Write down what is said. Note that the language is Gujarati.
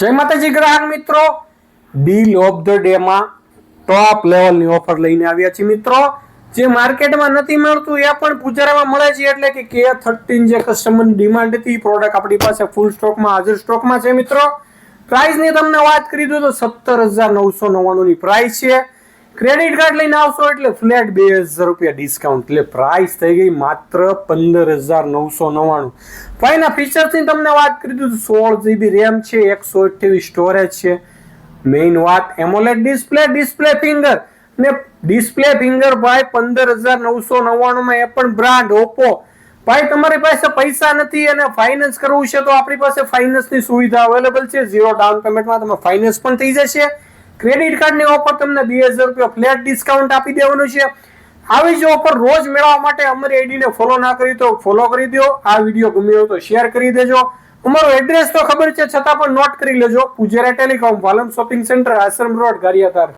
જય માતાજી ગ્રાહક મિત્રો, ડીલ ઓફ ધ ડે માં ટોપ લેવલની ઓફર લઈને આવ્યા છીએ મિત્રો. જે માર્કેટમાં નથી મળતું એ પણ પૂજરામાં મળે છે. એટલે કે K13 જે કસ્ટમરની ડિમાન્ડ હતી એ પ્રોડક્ટ આપણી પાસે ફૂલ સ્ટોકમાં હાજર સ્ટોકમાં છે મિત્રો. પ્રાઇસની તમને વાત કરી દઉં તો 17,999 ની પ્રાઇસ છે. ક્રેડિટ કાર્ડ લઈને આવશો એટલે ફ્લેટ 2,000 રૂપિયા ડિસ્કાઉન્ટ, એટલે પ્રાઇસ થઈ ગઈ માત્ર 15,999. ભાઈના ફીચર્સની તમને વાત કરી દઉં તો 16 GB રેમ છે, 128 સ્ટોરેજ છે. મેઇન વાત એમોલેડ ડિસ્પ્લે ફિંગર ને ડિસ્પ્લે ફિંગર ભાઈ 15,999 માં, એ પણ બ્રાન્ડ ઓપ્પો. ભાઈ તમારી પાસે પૈસા નથી અને ફાઇનાન્સ કરવું છે તો આપણી પાસે ફાઇનાન્સની સુવિધા અવેલેબલ છે. 0 ડાઉન પેમેન્ટમાં તમે ફાઇનાન્સ પણ થઈ જશે. ક્રેડિટ કાર્ડની ઓફર તમને 2,000 રૂપિયા ફ્લેટ ડિસ્કાઉન્ટ આપી દેવાનું છે. આવી જ ઓફર રોજ મેળવવા માટે અમારી આઈડીને ફોલો ના કરી તો ફોલો કરી દો. આ વિડીયો ગમ્યો હોય તો શેર કરી દેજો. અમારું એડ્રેસ તો ખબર છે છતાં પણ નોટ કરી લેજો. પૂજારા ટેલિકોમ, વાલમ શોપિંગ સેન્ટર, આશ્રમ રોડ, ગારિયાધાર.